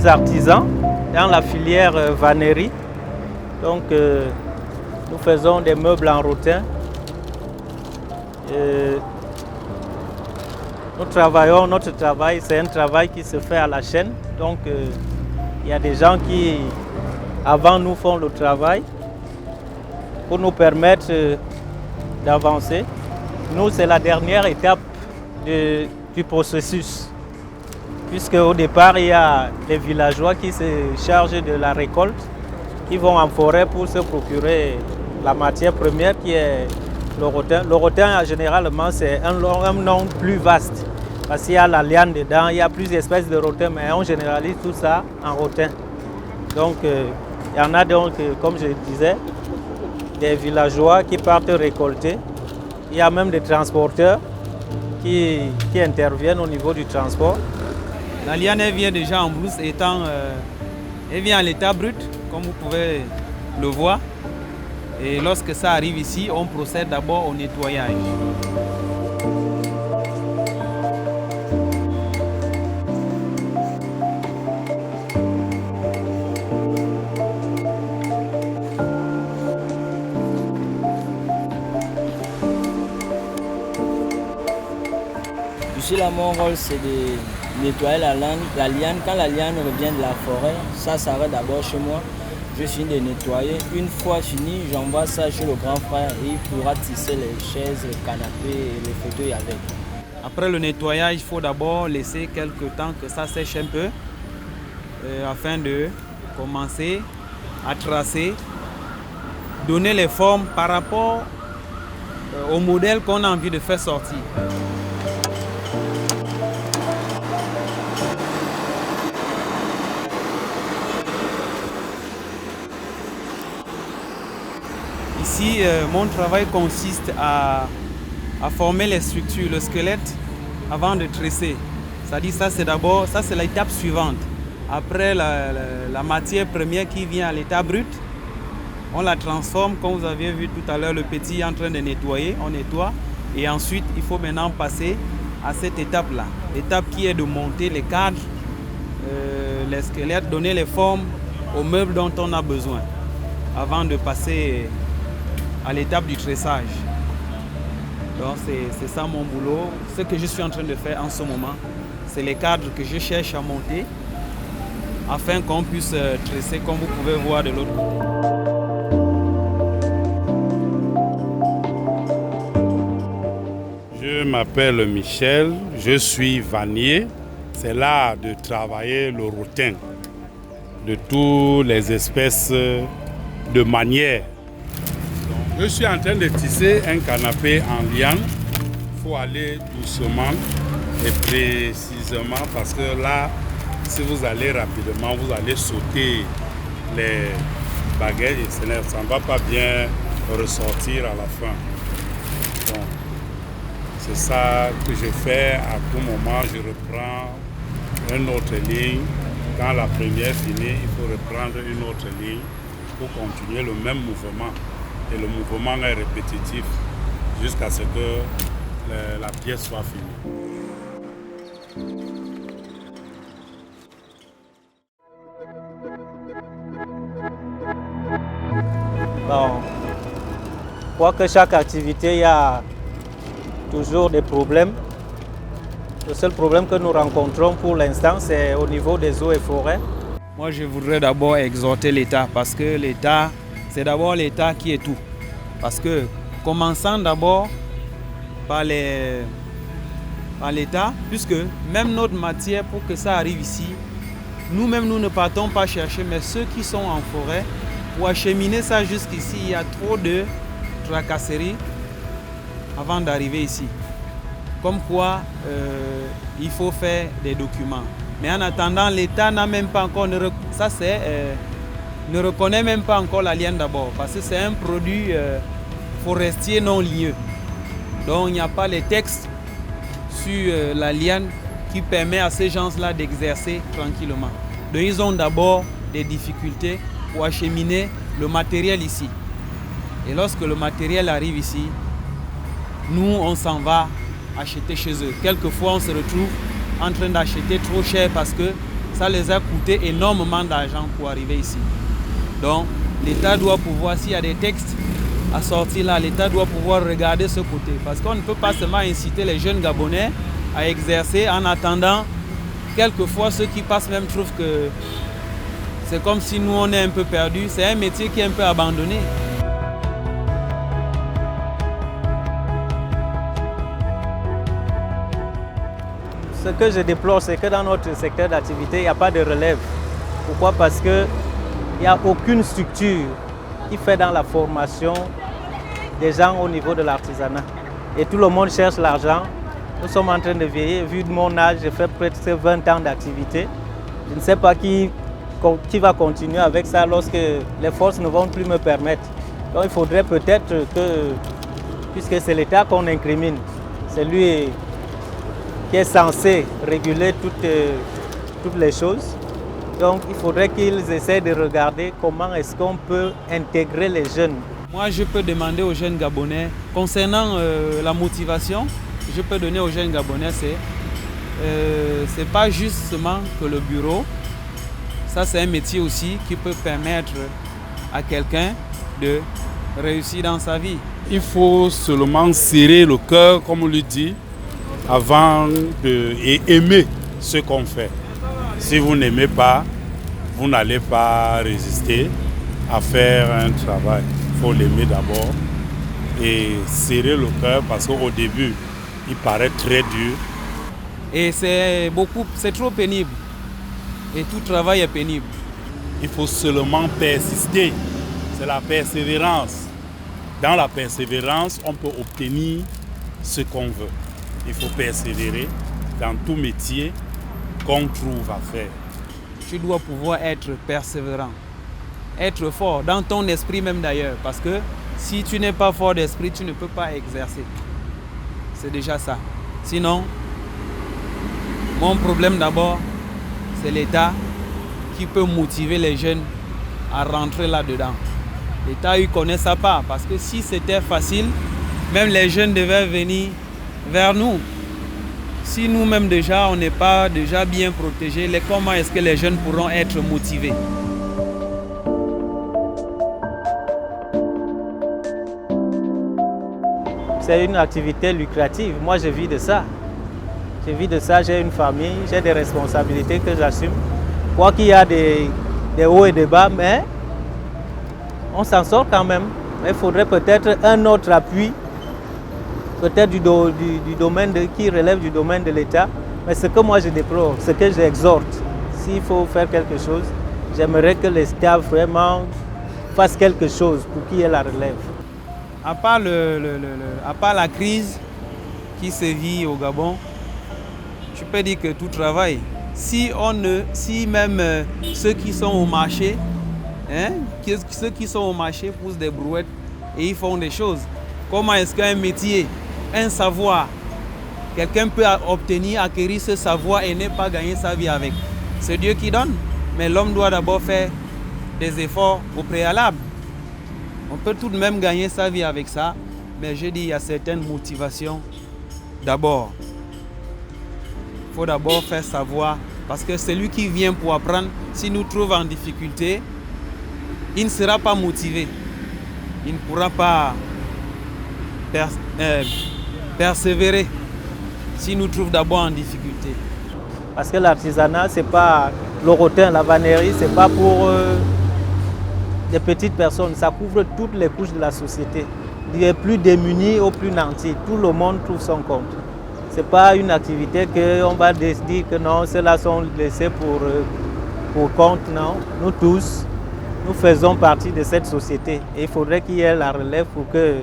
Artisans dans la filière vannerie. Donc nous faisons des meubles en rotin. Notre travail, c'est un travail qui se fait à la chaîne. Donc il y a des gens qui avant nous font le travail pour nous permettre d'avancer. Nous, c'est la dernière étape du processus. Puisque au départ, il y a les villageois qui se chargent de la récolte, qui vont en forêt pour se procurer la matière première qui est le rotin. Le rotin, généralement, c'est un nom plus vaste, parce qu'il y a la liane dedans, il y a plusieurs espèces de rotin, mais on généralise tout ça en rotin. Donc, il y en a donc, comme je disais, des villageois qui partent récolter. Il y a même des transporteurs qui interviennent au niveau du transport. La liane, elle vient déjà en brousse, elle vient à l'état brut, comme vous pouvez le voir. Et lorsque ça arrive ici, on procède d'abord au nettoyage. Ici, là, mon rôle, c'est de nettoyer la liane. Quand la liane revient de la forêt, ça s'arrête d'abord chez moi. Je finis de nettoyer. Une fois fini, j'envoie ça chez le grand frère et il pourra tisser les chaises, les canapés et les fauteuils avec. Après le nettoyage, il faut d'abord laisser quelques temps que ça sèche un peu afin de commencer à tracer, donner les formes par rapport au modèle qu'on a envie de faire sortir. Ici, mon travail consiste à former les structures, le squelette, avant de tresser. C'est-à-dire ça c'est l'étape suivante. Après la matière première qui vient à l'état brut, on la transforme, comme vous avez vu tout à l'heure, le petit est en train de nettoyer, on nettoie. Et ensuite, il faut maintenant passer à cette étape-là. L'étape qui est de monter les cadres, les squelettes, donner les formes aux meubles dont on a besoin, avant de passer à l'étape du tressage. Donc c'est ça mon boulot. Ce que je suis en train de faire en ce moment, c'est les cadres que je cherche à monter afin qu'on puisse tresser comme vous pouvez voir de l'autre côté. Je m'appelle Michel, je suis vannier. C'est là de travailler le rotin de toutes les espèces de manières. Je suis en train de tisser un canapé en liane. Il faut aller doucement et précisément parce que là, si vous allez rapidement, vous allez sauter les baguettes et ça ne va pas bien ressortir à la fin. Bon, c'est ça que je fais. À tout moment, je reprends une autre ligne. Quand la première finit, il faut reprendre une autre ligne pour continuer le même mouvement. Et le mouvement est répétitif jusqu'à ce que la pièce soit finie. Bon, je crois que chaque activité, il y a toujours des problèmes. Le seul problème que nous rencontrons pour l'instant, c'est au niveau des eaux et forêts. Moi, je voudrais d'abord exhorter l'État parce que l'État, c'est d'abord l'État qui est tout. Parce que, commençant d'abord par l'État, puisque même notre matière, pour que ça arrive ici, nous-mêmes, nous ne partons pas chercher, mais ceux qui sont en forêt, pour acheminer ça jusqu'ici, il y a trop de tracasseries avant d'arriver ici. Comme quoi, il faut faire des documents. Mais en attendant, l'État n'a même pas encore, ne reconnaît même pas encore la liane d'abord, parce que c'est un produit forestier non ligneux. Donc il n'y a pas les textes sur la liane qui permet à ces gens-là d'exercer tranquillement. Donc ils ont d'abord des difficultés pour acheminer le matériel ici. Et lorsque le matériel arrive ici, nous on s'en va acheter chez eux. Quelquefois on se retrouve en train d'acheter trop cher parce que ça les a coûté énormément d'argent pour arriver ici. Donc l'État doit pouvoir, s'il y a des textes à sortir là, l'État doit pouvoir regarder ce côté. Parce qu'on ne peut pas seulement inciter les jeunes Gabonais à exercer en attendant. Quelquefois ceux qui passent même trouvent que c'est comme si nous on est un peu perdus. C'est un métier qui est un peu abandonné. Ce que je déplore, c'est que dans notre secteur d'activité, il n'y a pas de relève. Pourquoi? Parce qu'il n'y a aucune structure qui fait dans la formation des gens au niveau de l'artisanat. Et tout le monde cherche l'argent. Nous sommes en train de vieillir. Vu de mon âge, j'ai fait presque 20 ans d'activité. Je ne sais pas qui va continuer avec ça lorsque les forces ne vont plus me permettre. Donc il faudrait peut-être que, puisque c'est l'État qu'on incrimine, c'est lui qui est censé réguler toutes les choses. Donc il faudrait qu'ils essaient de regarder comment est-ce qu'on peut intégrer les jeunes. Moi je peux demander aux jeunes Gabonais, concernant la motivation, je peux donner aux jeunes Gabonais, c'est pas justement que le bureau, ça c'est un métier aussi qui peut permettre à quelqu'un de réussir dans sa vie. Il faut seulement serrer le cœur, comme on le dit, avant d'aimer ce qu'on fait. Si vous n'aimez pas, vous n'allez pas résister à faire un travail. Il faut l'aimer d'abord et serrer le cœur parce qu'au début, il paraît très dur. Et c'est trop pénible. Et tout travail est pénible. Il faut seulement persister. C'est la persévérance. Dans la persévérance, on peut obtenir ce qu'on veut. Il faut persévérer dans tout métier qu'on trouve à faire. Tu dois pouvoir être persévérant, être fort dans ton esprit même d'ailleurs, parce que si tu n'es pas fort d'esprit, tu ne peux pas exercer. C'est déjà ça. Sinon, mon problème d'abord, c'est l'État qui peut motiver les jeunes à rentrer là-dedans. L'État, il ne connaît ça pas, parce que si c'était facile, même les jeunes devaient venir vers nous. Si nous-mêmes déjà, on n'est pas déjà bien protégés, comment est-ce que les jeunes pourront être motivés? C'est une activité lucrative. Moi, je vis de ça. Je vis de ça, j'ai une famille, j'ai des responsabilités que j'assume. Quoi qu'il y a des hauts et des bas, mais on s'en sort quand même. Mais il faudrait peut-être un autre appui, peut-être du domaine qui relève du domaine de l'État. Mais ce que moi je déplore, ce que j'exhorte, s'il faut faire quelque chose, j'aimerais que l'État vraiment fasse quelque chose pour qu'il y ait la relève. À part la crise qui se vit au Gabon, je peux dire que tout travaille. Si même ceux qui sont au marché, ceux qui sont au marché poussent des brouettes et ils font des choses, comment est-ce qu'un métier, un savoir, quelqu'un peut obtenir, acquérir ce savoir et ne pas gagner sa vie avec? C'est Dieu qui donne, mais l'homme doit d'abord faire des efforts au préalable. On peut tout de même gagner sa vie avec ça, mais je dis il y a certaines motivations d'abord. Il faut d'abord faire savoir, parce que celui qui vient pour apprendre, s'il nous trouve en difficulté, il ne sera pas motivé. Il ne pourra pas persévérer s'il nous trouve d'abord en difficulté. Parce que l'artisanat, ce n'est pas le rotin, la vannerie, ce n'est pas pour des petites personnes. Ça couvre toutes les couches de la société. Du plus démuni au plus nanti, tout le monde trouve son compte. Ce n'est pas une activité qu'on va dire que non, ceux-là sont laissés pour compte. Non, nous tous, nous faisons partie de cette société. Et il faudrait qu'il y ait la relève pour que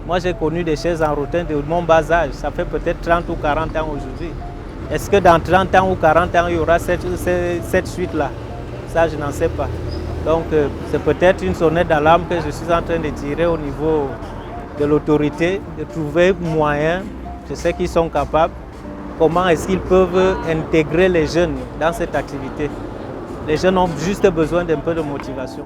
Moi, j'ai connu des chaises en rotin de mon bas âge. Ça fait peut-être 30 ou 40 ans aujourd'hui. Est-ce que dans 30 ans ou 40 ans, il y aura cette suite-là? Ça, je n'en sais pas. Donc, c'est peut-être une sonnette d'alarme que je suis en train de tirer au niveau de l'autorité, de trouver moyen. Je sais qu'ils sont capables. Comment est-ce qu'ils peuvent intégrer les jeunes dans cette activité? Les jeunes ont juste besoin d'un peu de motivation.